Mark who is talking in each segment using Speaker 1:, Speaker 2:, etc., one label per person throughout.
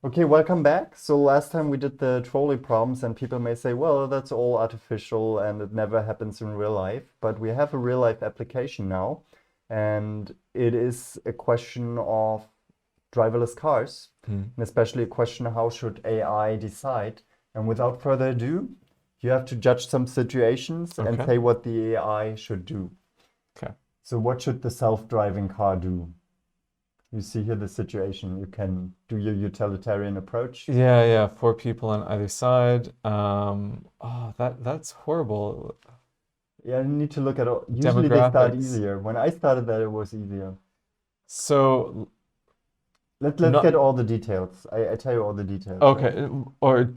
Speaker 1: Okay, welcome back. So last time we did the trolley problems, and people may say, well, that's all artificial and it never happens in real life. But we have a real life application now, and it is a question of driverless cars, and especially a question, how should AI decide? And without further ado, you have to judge some situations and
Speaker 2: Okay.
Speaker 1: say what the AI should do.
Speaker 2: Okay.
Speaker 1: So what should the self-driving car do? You see here the situation. You can do your utilitarian approach.
Speaker 2: Yeah. Four people on either side. Oh, that's horrible.
Speaker 1: Yeah, you need to look at all. Usually they start
Speaker 2: Demographics.
Speaker 1: easier. When I started that, it was easier.
Speaker 2: So
Speaker 1: Let's
Speaker 2: not
Speaker 1: get all the details. I tell you all the details, right?
Speaker 2: okay. Or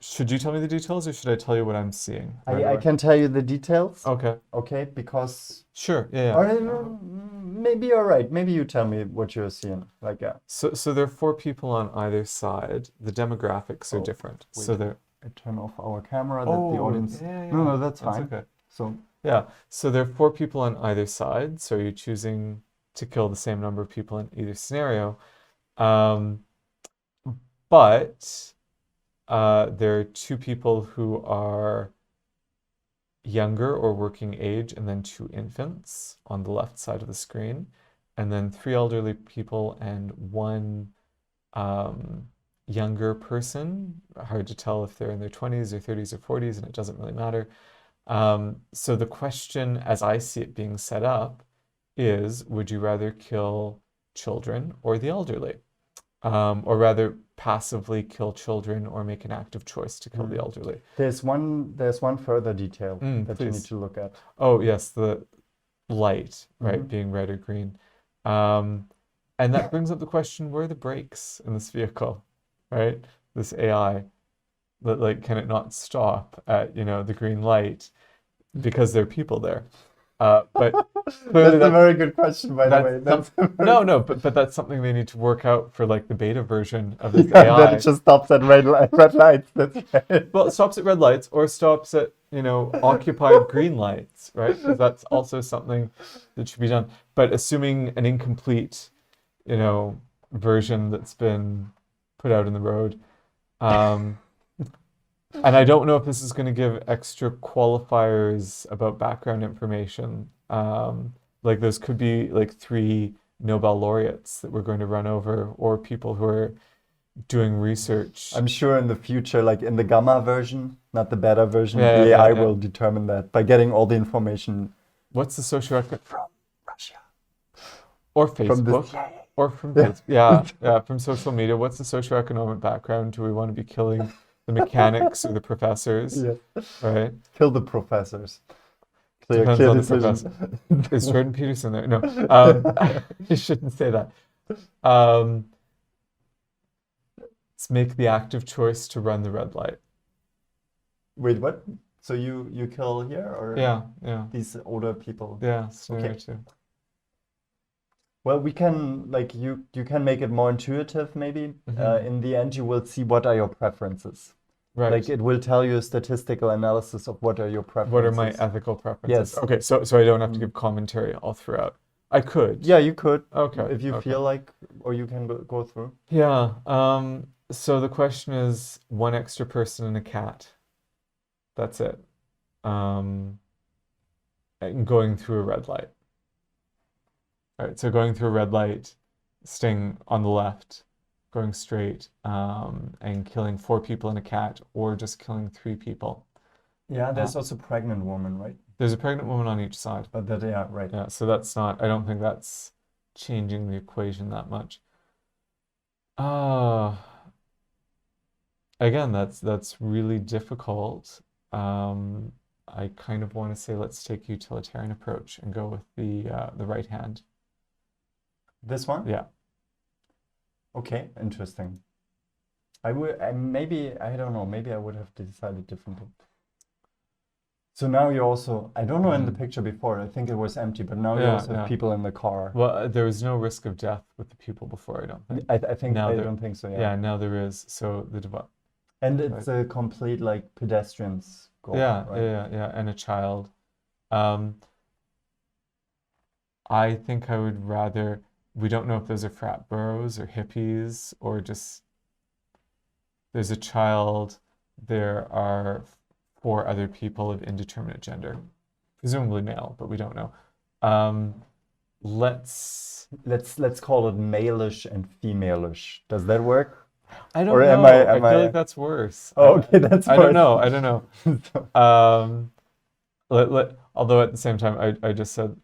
Speaker 2: should you tell me the details, or should I tell you what I'm seeing? How do
Speaker 1: I
Speaker 2: I?
Speaker 1: can tell you the details,
Speaker 2: Okay.
Speaker 1: okay? Because
Speaker 2: Sure. Yeah.
Speaker 1: or maybe you're right. Maybe you tell me what you're seeing. Like, yeah.
Speaker 2: So there are four people on either side. The demographics are
Speaker 1: Oh,
Speaker 2: different.
Speaker 1: wait.
Speaker 2: So they're
Speaker 1: I turn off our camera that the
Speaker 2: oh
Speaker 1: audience.
Speaker 2: yeah.
Speaker 1: No, that's
Speaker 2: That's
Speaker 1: fine.
Speaker 2: okay.
Speaker 1: So
Speaker 2: Yeah. So there are four people on either side. So you're choosing to kill the same number of people in either scenario. Um, but there are two people who are younger or working age, and then two infants on the left side of the screen, and then three elderly people and one younger person. Hard to tell if they're in their 20s or 30s or 40s, and it doesn't really matter. So the question, as I see it being set up, is would you rather kill children or the elderly? Or rather, passively kill children or make an active choice to kill the elderly.
Speaker 1: there's one further detail that you need
Speaker 2: Please.
Speaker 1: to look at.
Speaker 2: Oh, yes, the light, right,
Speaker 1: Mhm.
Speaker 2: being red or green. Um, and that brings up the question, where are the brakes in this vehicle, right? This AI, that like, can it not stop at, the green light because there are people there? But clearly
Speaker 1: That's a very good question, by the way.
Speaker 2: that's
Speaker 1: That's a very
Speaker 2: no, but that's something they need to work out for like the beta version of this
Speaker 1: yeah, that it
Speaker 2: AI.
Speaker 1: just stops at red lights. That's right.
Speaker 2: Well, it stops at red lights or stops at, occupied green lights, right? Because that's also something that should be done. But assuming an incomplete, version that's been put out in the road. Um, and I don't know if this is going to give extra qualifiers about background information. Like those could be like three Nobel laureates that we're going to run over, or people who are doing research.
Speaker 1: I'm sure in the future, like in the gamma version, not the beta version,
Speaker 2: Yeah,
Speaker 1: the
Speaker 2: yeah,
Speaker 1: AI
Speaker 2: yeah.
Speaker 1: will determine that by getting all the information
Speaker 2: What's the socioeconomic
Speaker 1: from Russia,
Speaker 2: or
Speaker 1: from the
Speaker 2: Facebook
Speaker 1: CIA.
Speaker 2: or from
Speaker 1: Yeah.
Speaker 2: Facebook? Yeah, from social media. What's the socioeconomic background? Do we want to be killing the mechanics or the professors?
Speaker 1: Yeah.
Speaker 2: Right?
Speaker 1: Kill the professors. Clear,
Speaker 2: Depends
Speaker 1: clear
Speaker 2: on the professor.
Speaker 1: decision.
Speaker 2: Is Jordan Peterson there? No, you shouldn't say that. Let's make the active choice to run the red light.
Speaker 1: Wait, what? So you kill here or
Speaker 2: Yeah,
Speaker 1: these older people?
Speaker 2: scenario
Speaker 1: Okay.
Speaker 2: two.
Speaker 1: Well, we can like you can make it more intuitive maybe.
Speaker 2: Mhm.
Speaker 1: In the end, you will see what are your preferences.
Speaker 2: Right.
Speaker 1: Like it will tell you a statistical analysis of what are your
Speaker 2: What are my
Speaker 1: preferences.
Speaker 2: ethical preferences?
Speaker 1: Yes.
Speaker 2: Okay, so I don't have to
Speaker 1: Mm.
Speaker 2: give commentary all throughout. I could.
Speaker 1: Yeah, you could
Speaker 2: Okay.
Speaker 1: if you
Speaker 2: Okay.
Speaker 1: feel like, or you can go through.
Speaker 2: Yeah. So the question is one extra person and a cat. That's it. And going through a red light. All right. So going through a red light, staying on the left, going straight, and killing four people and a cat, or just killing three people.
Speaker 1: Yeah, there's also pregnant woman, right?
Speaker 2: There's a pregnant woman on each side.
Speaker 1: But that, yeah, right.
Speaker 2: Yeah. So that's not. I don't think that's changing the equation that much. Uh, Again, that's really difficult. I kind of want to say let's take utilitarian approach and go with the right hand.
Speaker 1: This one?
Speaker 2: Yeah.
Speaker 1: Okay, interesting. Maybe, I don't know, maybe I would have decided differently. So now you also, I don't know in the picture before, I think it was empty, but now you
Speaker 2: Yeah,
Speaker 1: also have
Speaker 2: yeah.
Speaker 1: people in the car.
Speaker 2: Well, there was no risk of death with the people before, I don't think.
Speaker 1: I think,
Speaker 2: Now
Speaker 1: I
Speaker 2: there,
Speaker 1: don't think so, yeah.
Speaker 2: yeah, now there is. So the divide.
Speaker 1: And it's a complete like pedestrians goal,
Speaker 2: Yeah,
Speaker 1: right?
Speaker 2: yeah, and a child. Um, I think I would rather, we don't know if those are frat bros or hippies or just there's a child, there are four other people of indeterminate gender, presumably male, but we don't know. Um, let's.
Speaker 1: Let's call it malish and femalish. Does that work?
Speaker 2: I
Speaker 1: Or
Speaker 2: don't
Speaker 1: am
Speaker 2: know. I
Speaker 1: am
Speaker 2: feel like
Speaker 1: I?
Speaker 2: that's worse.
Speaker 1: Oh, okay, that's
Speaker 2: I don't
Speaker 1: worse.
Speaker 2: know. I don't know.
Speaker 1: So-
Speaker 2: Um, although at the same time, I just said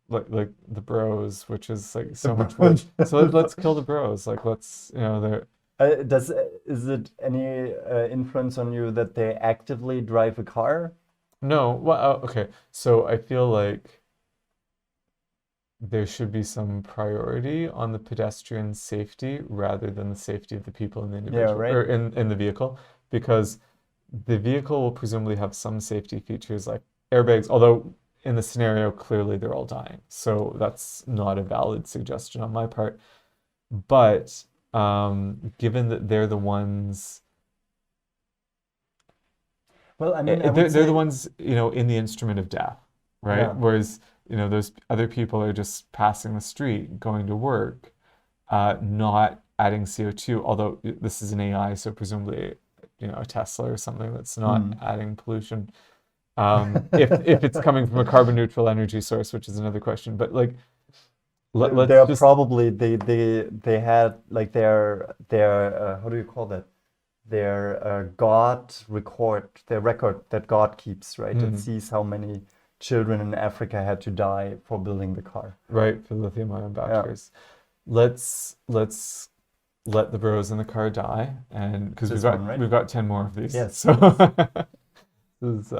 Speaker 2: like the bros, which is like so much worse. So let's kill the bros. Like let's they're
Speaker 1: is it any influence on you that they actively drive a car?
Speaker 2: no. Well, okay. So I feel like there should be some priority on the pedestrian safety rather than the safety of the people in the
Speaker 1: Yeah,
Speaker 2: individual
Speaker 1: right.
Speaker 2: or in the vehicle, because the vehicle will presumably have some safety features like airbags, although in the scenario, clearly they're all dying. So that's not a valid suggestion on my part. But given that they're the ones,
Speaker 1: Well, I mean, I would
Speaker 2: they're the
Speaker 1: say,
Speaker 2: ones, in the instrument of death, right?
Speaker 1: yeah.
Speaker 2: Whereas, those other people are just passing the street, going to work, not adding CO2, although this is an AI, so presumably, a Tesla or something that's not
Speaker 1: Hmm.
Speaker 2: adding pollution. If it's coming from a carbon neutral energy source, which is another question. But like, let's
Speaker 1: They're
Speaker 2: just
Speaker 1: probably they had like their how do you call that? Their their record that God keeps, right? It
Speaker 2: mhm,
Speaker 1: sees how many children in Africa had to die for building the car.
Speaker 2: right for lithium ion
Speaker 1: Yeah,
Speaker 2: batteries. Let's let the bros in the car die, and because
Speaker 1: this one, right?
Speaker 2: we've got 10 more of these.
Speaker 1: Yes,
Speaker 2: So
Speaker 1: yes.
Speaker 2: this is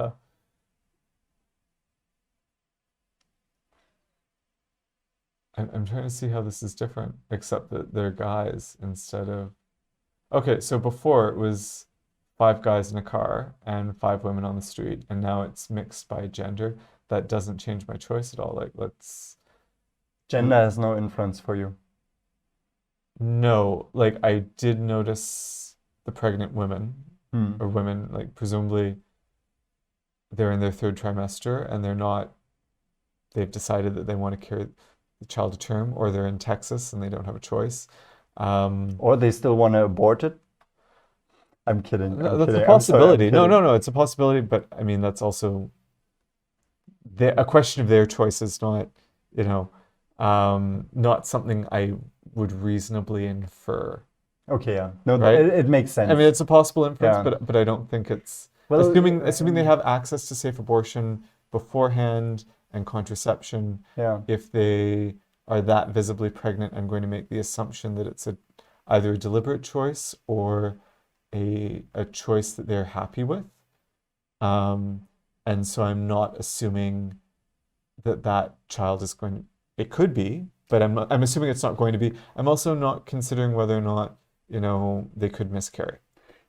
Speaker 2: I'm trying to see how this is different, except that they're guys instead of. Okay, so before it was five guys in a car and five women on the street, and now it's mixed by gender. That doesn't change my choice at all. Like, let's.
Speaker 1: Gender has no influence for you.
Speaker 2: No, like I did notice the pregnant women
Speaker 1: Hmm.
Speaker 2: or women, like presumably they're in their third trimester and they've decided that they want to carry the child to term, or they're in Texas and they don't have a choice. Um,
Speaker 1: Or they still want to abort it. I'm kidding. I'm
Speaker 2: no, that's a
Speaker 1: kidding. I'm sorry. I'm
Speaker 2: possibility. No,
Speaker 1: kidding.
Speaker 2: no, no, it's a possibility, but I mean, that's also a question of their choices, not, you know, not something I would reasonably infer,
Speaker 1: Okay, yeah. No,
Speaker 2: right?
Speaker 1: it makes
Speaker 2: I mean,
Speaker 1: sense.
Speaker 2: it's a possible inference,
Speaker 1: Yeah.
Speaker 2: but I don't think it's
Speaker 1: Well,
Speaker 2: assuming they have access to safe abortion beforehand and contraception.
Speaker 1: yeah.
Speaker 2: If they are that visibly pregnant, I'm going to make the assumption that it's either a deliberate choice or a choice that they're happy with. Um, and so I'm not assuming that that child is going. It could be, but I'm assuming it's not going to be. I'm also not considering whether or not they could miscarry.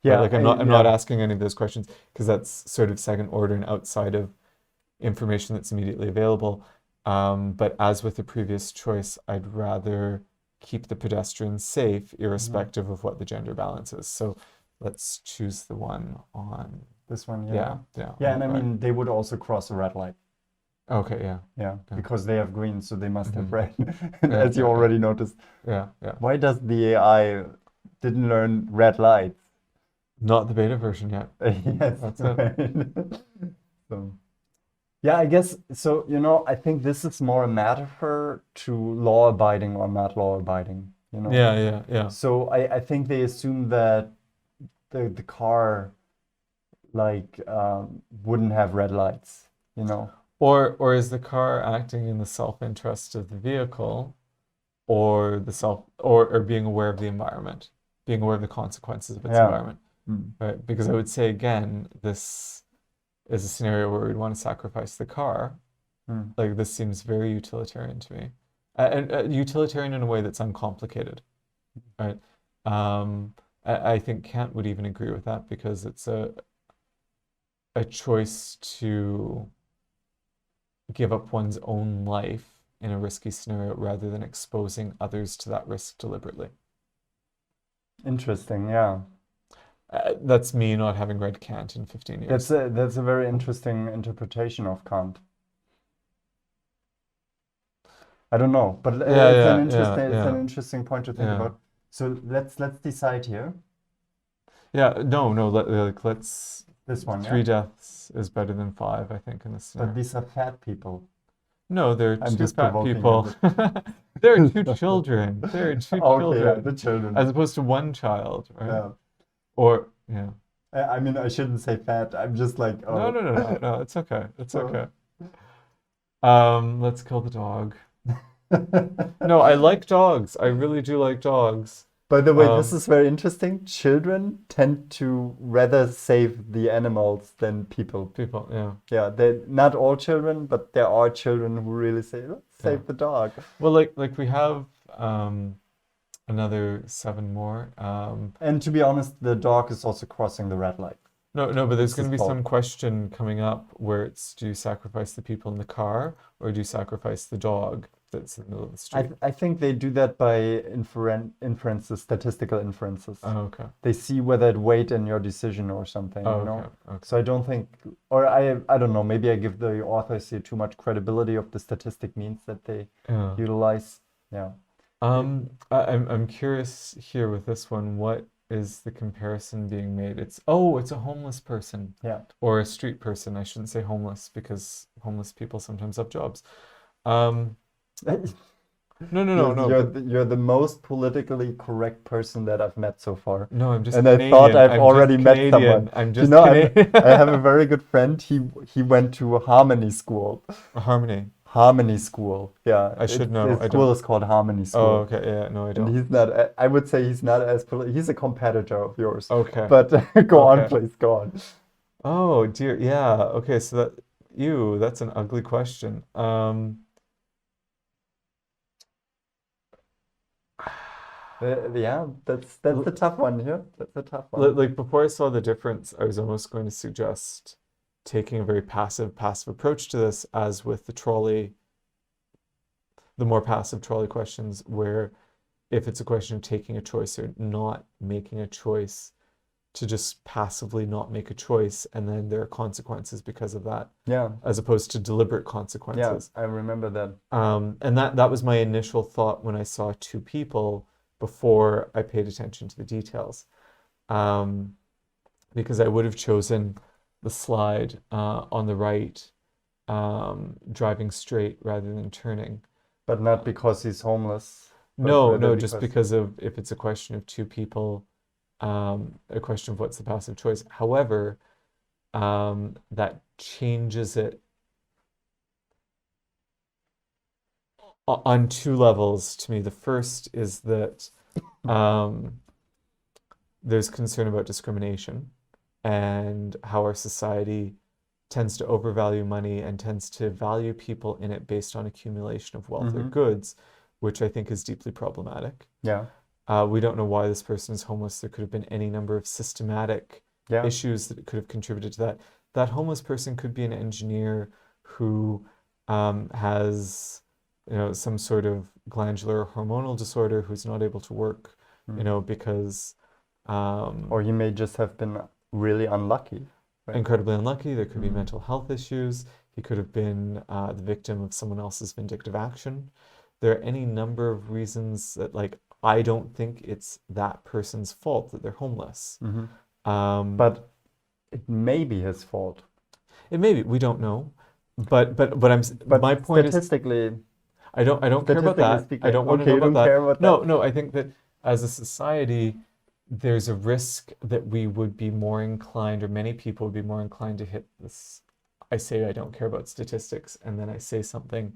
Speaker 2: Right?
Speaker 1: Yeah,
Speaker 2: Like I'm not
Speaker 1: yeah.
Speaker 2: asking any of those questions because that's sort of second order and outside of information that's immediately available. But as with the previous choice, I'd rather keep the pedestrians safe,
Speaker 1: Mhm.
Speaker 2: irrespective of what the gender balance is. So let's choose the one on,
Speaker 1: This one,
Speaker 2: yeah,
Speaker 1: yeah.
Speaker 2: yeah,
Speaker 1: Yeah,
Speaker 2: on the
Speaker 1: and I
Speaker 2: right.
Speaker 1: mean, they would also cross a red light.
Speaker 2: Okay, yeah,
Speaker 1: Yeah,
Speaker 2: yeah,
Speaker 1: because they have green, so they must have
Speaker 2: hmm
Speaker 1: red. And
Speaker 2: yeah,
Speaker 1: as you
Speaker 2: yeah, yeah,
Speaker 1: already noticed,
Speaker 2: yeah, yeah.
Speaker 1: why does the AI didn't learn red lights?
Speaker 2: Not the beta version yet.
Speaker 1: Yes,
Speaker 2: That's it.
Speaker 1: right. So, yeah, I guess so, I think this is more a metaphor to law abiding or not law abiding.
Speaker 2: Yeah, yeah, yeah.
Speaker 1: So I think they assume that the car like wouldn't have red lights.
Speaker 2: Or is the car acting in the self-interest of the vehicle, or the self or being aware of the environment, being aware of the consequences of its
Speaker 1: Yeah.
Speaker 2: environment,
Speaker 1: Mm.
Speaker 2: right? Because I would say again, this is a scenario where we'd want to sacrifice the car.
Speaker 1: Mm.
Speaker 2: Like this seems very utilitarian to me, and utilitarian in a way that's uncomplicated, right? I think Kant would even agree with that because it's a choice to give up one's own life in a risky scenario rather than exposing others to that risk deliberately.
Speaker 1: Interesting, yeah.
Speaker 2: That's me not having read Kant in 15
Speaker 1: That's
Speaker 2: years.
Speaker 1: a very interesting interpretation of Kant. I don't know, but
Speaker 2: Yeah,
Speaker 1: it's an
Speaker 2: yeah, yeah,
Speaker 1: interesting
Speaker 2: yeah,
Speaker 1: point to think
Speaker 2: yeah.
Speaker 1: about. So let's decide here.
Speaker 2: Yeah, no, no, let's
Speaker 1: This one, yeah?
Speaker 2: 3 deaths is better than 5, I think, in this
Speaker 1: But
Speaker 2: scenario.
Speaker 1: these are fat people.
Speaker 2: No, there are
Speaker 1: I'm
Speaker 2: two
Speaker 1: just
Speaker 2: fat
Speaker 1: provoking you.
Speaker 2: people. There are two children. There are two
Speaker 1: Okay, yeah,
Speaker 2: children,
Speaker 1: the children.
Speaker 2: as opposed to one child, right?
Speaker 1: Yeah.
Speaker 2: Or, yeah.
Speaker 1: I mean, I shouldn't say fat. I'm just like,
Speaker 2: No,
Speaker 1: oh.
Speaker 2: no, no, no, no, it's okay. It's
Speaker 1: So.
Speaker 2: okay. Let's kill the dog. No, I like dogs. I really do like dogs.
Speaker 1: By the way, this
Speaker 2: Um,
Speaker 1: is very interesting. Children tend to rather save the animals than people.
Speaker 2: People, yeah.
Speaker 1: Yeah, they not all children, but there are children who really say, let's
Speaker 2: Yeah.
Speaker 1: save the dog.
Speaker 2: Well, like we have another 7 more.
Speaker 1: And to be honest, the dog is also crossing the red light.
Speaker 2: No, but there's
Speaker 1: It's
Speaker 2: going to
Speaker 1: his
Speaker 2: be some
Speaker 1: fault.
Speaker 2: question coming up where it's, do you sacrifice the people in the car or do you sacrifice the dog that's in the middle of the street?
Speaker 1: I think they do that by inferences, statistical inferences.
Speaker 2: Oh, okay.
Speaker 1: They see whether it weighed in your decision or something,
Speaker 2: Oh,
Speaker 1: you know?
Speaker 2: okay. Okay.
Speaker 1: So I don't think, or I don't know, maybe I give the authors here too much credibility of the statistic means that they
Speaker 2: Yeah.
Speaker 1: utilize. Yeah.
Speaker 2: I'm curious here with this one. What is the comparison being made? It's a homeless person
Speaker 1: Yeah.
Speaker 2: or a street person. I shouldn't say homeless because homeless people sometimes have jobs. Um, no,
Speaker 1: You're the most politically correct person that I've met so far.
Speaker 2: no, I'm just
Speaker 1: And I
Speaker 2: Canadian.
Speaker 1: thought I've
Speaker 2: I'm
Speaker 1: already
Speaker 2: just
Speaker 1: met
Speaker 2: Canadian.
Speaker 1: someone.
Speaker 2: I'm
Speaker 1: Do you
Speaker 2: just
Speaker 1: know,
Speaker 2: Canadian.
Speaker 1: I have a very good friend. He went to Harmony School.
Speaker 2: Harmony.
Speaker 1: Harmony School. Yeah.
Speaker 2: I should know.
Speaker 1: His
Speaker 2: I
Speaker 1: school
Speaker 2: don't.
Speaker 1: is called Harmony
Speaker 2: Oh,
Speaker 1: School.
Speaker 2: okay. Yeah, no, I
Speaker 1: And
Speaker 2: don't.
Speaker 1: he's not, I would say he's not as he's a competitor of yours.
Speaker 2: Okay.
Speaker 1: But go on,
Speaker 2: Okay.
Speaker 1: please, go on.
Speaker 2: Oh dear. Yeah. Okay. So that's an ugly question.
Speaker 1: Yeah, that's the tough one here. That's a tough one.
Speaker 2: Like before I saw the difference, I was almost going to suggest taking a very passive approach to this, as with the more passive trolley questions, where if it's a question of taking a choice or not making a choice, to just passively not make a choice, and then there are consequences because of that,
Speaker 1: Yeah,
Speaker 2: as opposed to deliberate
Speaker 1: yeah,
Speaker 2: consequences.
Speaker 1: I remember that.
Speaker 2: And that was my initial thought when I saw 2 people before I paid attention to the details. Because I would have chosen the slide on the right, driving straight rather than turning.
Speaker 1: But not because he's homeless, but
Speaker 2: No,
Speaker 1: rather
Speaker 2: no, just
Speaker 1: because
Speaker 2: because of if it's a question of 2 people, a question of what's the passive choice. However, that changes it on 2 levels to me. The first is that there's concern about discrimination and how our society tends to overvalue money and tends to value people in it based on accumulation of wealth or goods, which I think is deeply problematic.
Speaker 1: yeah,
Speaker 2: We don't know why this person is homeless. There could have been any number of systematic
Speaker 1: yeah,
Speaker 2: issues that could have contributed to that. That homeless person could be an engineer who has, some sort of glandular or hormonal disorder, who's not able to work, because
Speaker 1: or he may just have been really unlucky, right?
Speaker 2: incredibly unlucky. There could be mental health issues. He could have been the victim of someone else's vindictive action. There are any number of reasons that, like, I don't think it's that person's fault that they're homeless.
Speaker 1: But it may be his fault.
Speaker 2: It may be, we don't know. But my point is,
Speaker 1: Statistically,
Speaker 2: I don't care about
Speaker 1: statistically
Speaker 2: that. I
Speaker 1: speaking,
Speaker 2: don't want to
Speaker 1: okay,
Speaker 2: know
Speaker 1: you don't
Speaker 2: about
Speaker 1: care
Speaker 2: that.
Speaker 1: about
Speaker 2: No,
Speaker 1: that.
Speaker 2: no, I think that as a society, there's a risk that we would be more inclined, or many people would be more inclined to hit this. I say I don't care about statistics, and then I say something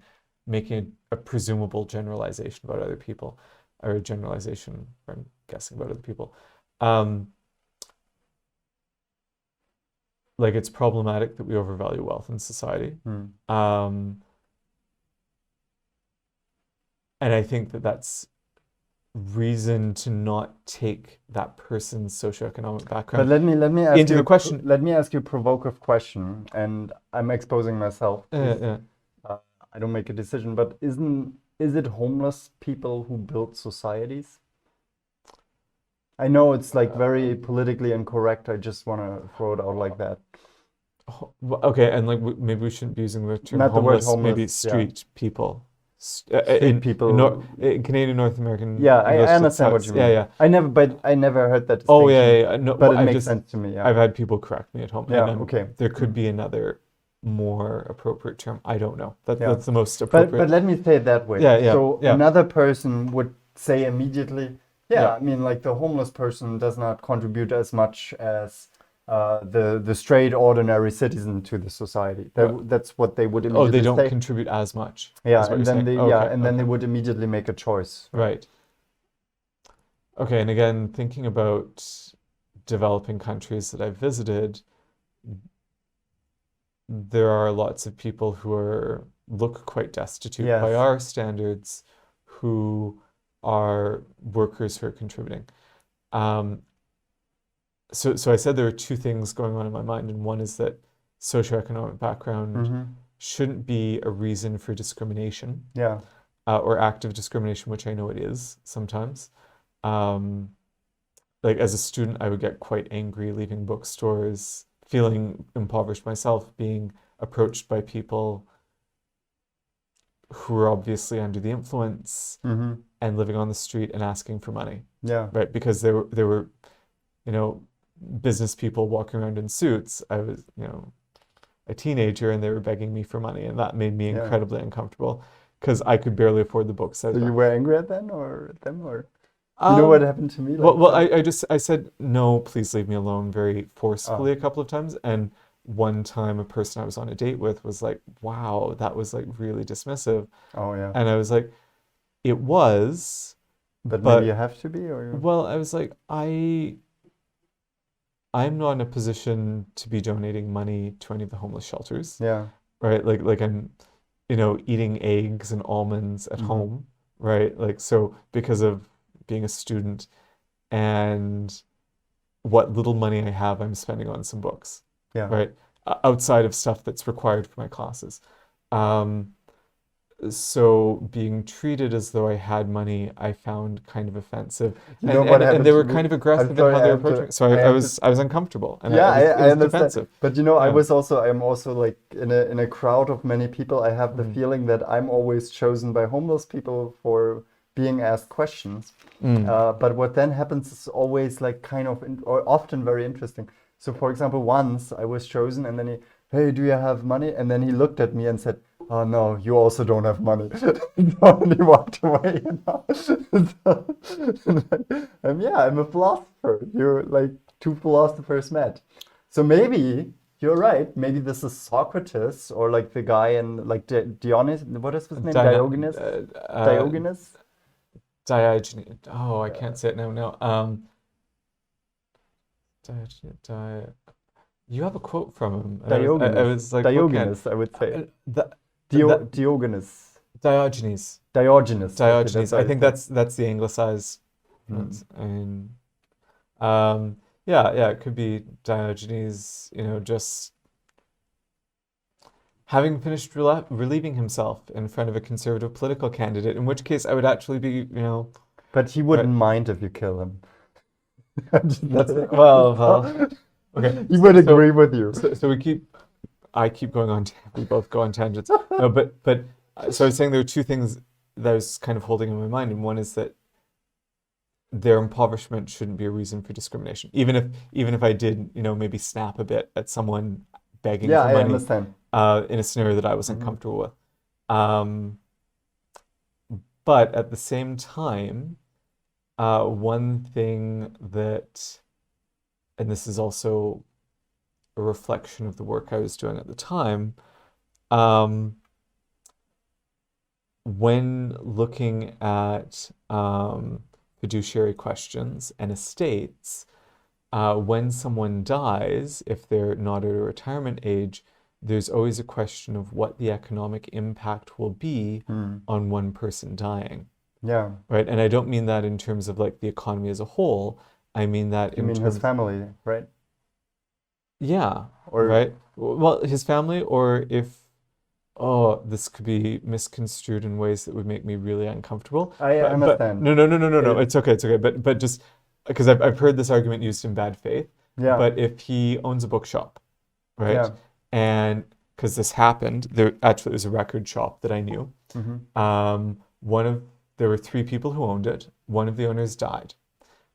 Speaker 2: making a presumable generalization about other people, or a generalization, or I'm guessing about other people. Like, it's problematic that we overvalue wealth in society. And I think that that's reason to not take that person's socioeconomic
Speaker 1: But
Speaker 2: background
Speaker 1: let me ask
Speaker 2: into
Speaker 1: you
Speaker 2: the question.
Speaker 1: let me ask you a provocative question, and I'm exposing myself.
Speaker 2: Yeah.
Speaker 1: I don't make a decision, but is it homeless people who build societies? I know it's like very politically incorrect. I just want to throw it out like that.
Speaker 2: Okay, and like maybe we shouldn't be using the term
Speaker 1: Not the word
Speaker 2: homeless, maybe
Speaker 1: homeless, yeah.
Speaker 2: street people.
Speaker 1: Street people.
Speaker 2: in Canadian, North American
Speaker 1: Yeah,
Speaker 2: English.
Speaker 1: I
Speaker 2: That's
Speaker 1: understand
Speaker 2: how
Speaker 1: what
Speaker 2: it's,
Speaker 1: you
Speaker 2: yeah,
Speaker 1: mean.
Speaker 2: yeah.
Speaker 1: I never heard that
Speaker 2: Oh,
Speaker 1: distinction,
Speaker 2: No,
Speaker 1: but
Speaker 2: well,
Speaker 1: it makes sense to me. Yeah.
Speaker 2: I've had people correct me at home,
Speaker 1: Yeah.
Speaker 2: and
Speaker 1: Okay.
Speaker 2: there could be another more appropriate term. I don't know.
Speaker 1: Yeah.
Speaker 2: That's the most
Speaker 1: But
Speaker 2: appropriate.
Speaker 1: let me say it that way.
Speaker 2: Yeah,
Speaker 1: So
Speaker 2: yeah.
Speaker 1: another person would say immediately, yeah,
Speaker 2: Yeah.
Speaker 1: I mean, like the homeless person does not contribute as much as the straight ordinary citizen to the society. That's what they would
Speaker 2: Oh,
Speaker 1: immediately
Speaker 2: they don't
Speaker 1: say.
Speaker 2: contribute as much.
Speaker 1: Yeah,
Speaker 2: is what
Speaker 1: and
Speaker 2: you're
Speaker 1: then
Speaker 2: saying.
Speaker 1: they
Speaker 2: Okay.
Speaker 1: would immediately make a choice.
Speaker 2: Right. Okay, and again, thinking about developing countries that I've visited, there are lots of people who look quite destitute by
Speaker 1: Yes.
Speaker 2: our standards, who are workers who are contributing. Um, so I said there are two things going on in my mind, and one is that socioeconomic background
Speaker 1: Mm-hmm.
Speaker 2: shouldn't be a reason for discrimination,
Speaker 1: Yeah.
Speaker 2: or active discrimination, which I know it is sometimes. Um, like as a student, I would get quite angry leaving bookstores, feeling impoverished myself, being approached by people who were obviously under the influence
Speaker 1: Mm-hmm.
Speaker 2: and living on the street and asking for money,
Speaker 1: Yeah.
Speaker 2: right? Because there were, you know, business people walking around in suits. I was, a teenager, and they were begging me for money, and that made me
Speaker 1: Yeah.
Speaker 2: incredibly uncomfortable because I could barely afford the books I
Speaker 1: So
Speaker 2: was
Speaker 1: you
Speaker 2: buying.
Speaker 1: were angry at them or at them, or you know what happened to me?
Speaker 2: Well,
Speaker 1: Like,
Speaker 2: I said, no, please leave me alone very forcefully
Speaker 1: oh,
Speaker 2: a couple of times. And one time a person I was on a date with was like, wow, that was like really dismissive.
Speaker 1: oh yeah.
Speaker 2: And I was like, it was,
Speaker 1: But maybe you
Speaker 2: but
Speaker 1: have to be, or
Speaker 2: well, I was like, I'm not in a position to be donating money to any of the homeless shelters,
Speaker 1: yeah.
Speaker 2: right? Like I'm, eating eggs and almonds at
Speaker 1: Mm-hmm.
Speaker 2: home, right? Like so because of being a student and what little money I have, I'm spending on some books,
Speaker 1: Yeah.
Speaker 2: right? Outside of stuff that's required for my classes. So being treated as though I had money, I found kind of offensive,
Speaker 1: You
Speaker 2: and
Speaker 1: know what
Speaker 2: and
Speaker 1: happened
Speaker 2: they
Speaker 1: to
Speaker 2: were
Speaker 1: me?
Speaker 2: kind of
Speaker 1: I'm
Speaker 2: aggressive in
Speaker 1: sorry,
Speaker 2: how they were approaching me. So I was uncomfortable, and
Speaker 1: Yeah,
Speaker 2: it
Speaker 1: I
Speaker 2: was
Speaker 1: understand.
Speaker 2: defensive.
Speaker 1: But
Speaker 2: Yeah.
Speaker 1: I'm also like in a crowd of many people, I have the feeling that I'm always chosen by homeless people for being asked questions. But what then happens is always like kind of or often very interesting. So for example, once I was chosen and then hey, do you have money? And then he looked at me and said, oh no, you also don't have money. And he walked away, yeah, I'm a philosopher. You're like two philosophers met. So maybe you're right. Maybe this is Socrates or like the guy in like Dionys. What is his name? Diogenes. Diogenes.
Speaker 2: Diogenes. Oh, I can't say it now. No. You have a quote from him. And I was like,
Speaker 1: Diogenes, I would say. Diogenes.
Speaker 2: Diogenes.
Speaker 1: Diogenes.
Speaker 2: Diogenes.
Speaker 1: Okay,
Speaker 2: I think that's the anglicized. And yeah, it could be Diogenes. Just having finished relieving himself in front of a conservative political candidate. In which case, I would actually be,
Speaker 1: But he wouldn't mind if you kill him.
Speaker 2: That's well. Okay.
Speaker 1: He would agree with you.
Speaker 2: So I keep going on. We both go on tangents. No, but so I was saying there are two things that I was kind of holding in my mind, and one is that their impoverishment shouldn't be a reason for discrimination, even if I did, maybe snap a bit at someone begging
Speaker 1: Yeah,
Speaker 2: for
Speaker 1: I
Speaker 2: money,
Speaker 1: understand.
Speaker 2: in a scenario that I wasn't comfortable with. But at the same time, one thing that, and this is also a reflection of the work I was doing at the time, when looking at fiduciary questions and estates, when someone dies, if they're not at a retirement age, there's always a question of what the economic impact will be on one person dying.
Speaker 1: Yeah.
Speaker 2: Right? And I don't mean that in terms of like the economy as a whole. I mean that
Speaker 1: You
Speaker 2: in
Speaker 1: mean
Speaker 2: terms,
Speaker 1: his family, right?
Speaker 2: yeah,
Speaker 1: Or
Speaker 2: right? Well, his family, or if, oh, this could be misconstrued in ways that would make me really uncomfortable.
Speaker 1: I
Speaker 2: But
Speaker 1: understand.
Speaker 2: no. It's okay. But just because I've heard this argument used in bad faith.
Speaker 1: Yeah.
Speaker 2: But if he owns a bookshop, right?
Speaker 1: Yeah.
Speaker 2: And because this happened. There actually was a record shop that I knew. There were 3 people who owned it. One of the owners died.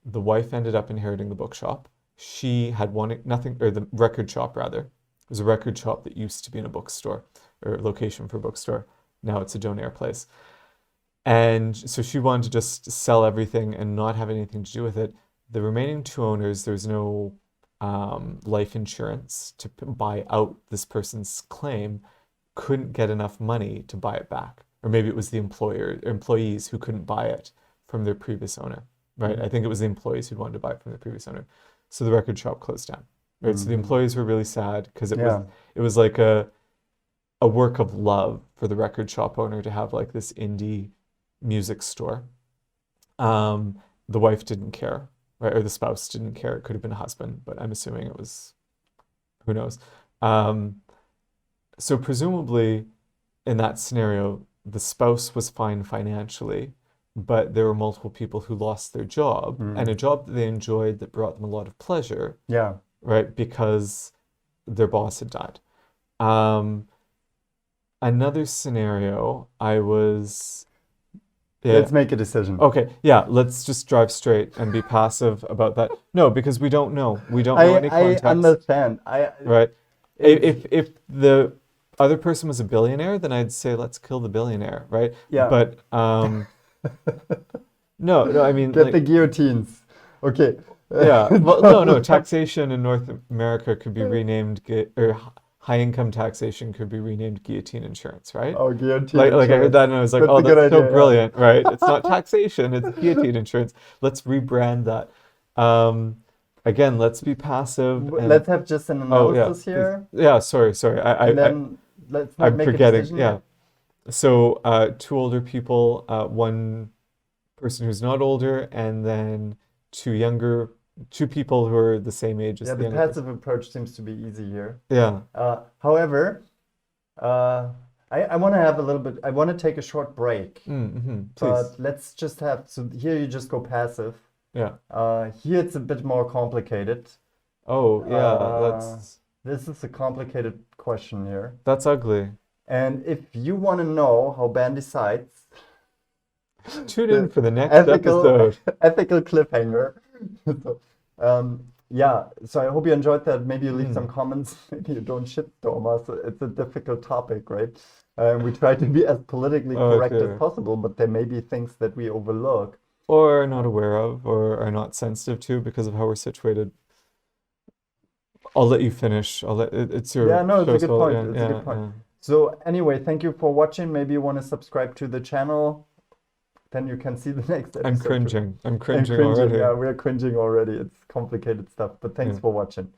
Speaker 2: The wife ended up inheriting the bookshop. She had the record shop rather. It was a record shop that used to be in a bookstore or location for a bookstore. Now it's a donaire place. And so she wanted to just sell everything and not have anything to do with it. The remaining 2 owners, there's no life insurance to buy out this person's claim, couldn't get enough money to buy it back. Or maybe it was the employees who couldn't buy it from their previous owner, right? I think it was the employees who wanted to buy it from their previous owner. So the record shop closed down, right? So the employees were really sad because it was like a work of love for the record shop owner to have like this indie music store. The wife didn't care, right? Or the spouse didn't care. It could have been a husband, but I'm assuming it was, who knows? So presumably in that scenario, the spouse was fine financially, but there were multiple people who lost their job and a job that they enjoyed that brought them a lot of pleasure.
Speaker 1: Yeah.
Speaker 2: Right? Because their boss had died. Another scenario, let's
Speaker 1: make a decision.
Speaker 2: Okay, yeah, let's just drive straight and be passive about that. No, because we don't know. We don't know any context.
Speaker 1: I understand.
Speaker 2: Right? If the other person was a billionaire, then I'd say let's kill the billionaire, right?
Speaker 1: Yeah.
Speaker 2: But no, I mean,
Speaker 1: get the guillotines. Okay.
Speaker 2: Yeah. Well, no. Taxation in North America could be renamed, or high income taxation could be renamed guillotine insurance, right?
Speaker 1: Oh, guillotine
Speaker 2: Like
Speaker 1: insurance.
Speaker 2: I heard that and I was like,
Speaker 1: That's
Speaker 2: oh,
Speaker 1: a good
Speaker 2: that's so
Speaker 1: idea,
Speaker 2: brilliant, right? It's not taxation, it's guillotine insurance. Let's rebrand that. Again, let's be passive.
Speaker 1: Let's have just an analysis here.
Speaker 2: Yeah, sorry.
Speaker 1: And then let's not
Speaker 2: I'm
Speaker 1: make
Speaker 2: forgetting.
Speaker 1: a decision.
Speaker 2: Yeah. So 2 older people, 1 person who's not older, and then 2 people who are the same age as
Speaker 1: Yeah,
Speaker 2: the
Speaker 1: the
Speaker 2: younger person.
Speaker 1: passive approach seems to be easy here.
Speaker 2: Yeah.
Speaker 1: However, I want to have a little bit. I want to take a short break.
Speaker 2: Please.
Speaker 1: But let's just have. So here you just go passive.
Speaker 2: Yeah.
Speaker 1: Here it's a bit more complicated.
Speaker 2: Oh, yeah.
Speaker 1: This is a complicated question here.
Speaker 2: That's ugly.
Speaker 1: And if you want to know how Ben decides,
Speaker 2: tune in for the next episode.
Speaker 1: Ethical cliffhanger. So I hope you enjoyed that. Maybe you leave some comments. Maybe you don't shitstorm us. It's a difficult topic, right? We try to be as politically correct as possible, but there may be things that we overlook.
Speaker 2: Or are not aware of, or are not sensitive to because of how we're situated. I'll let you finish. It's your...
Speaker 1: Yeah, no, it's a good point.
Speaker 2: Yeah,
Speaker 1: It's a good point. So anyway, thank you for watching. Maybe you want to subscribe to the channel. Then you can see the next episode.
Speaker 2: I'm cringing already.
Speaker 1: Yeah, we're cringing already. It's complicated stuff. But thanks for watching.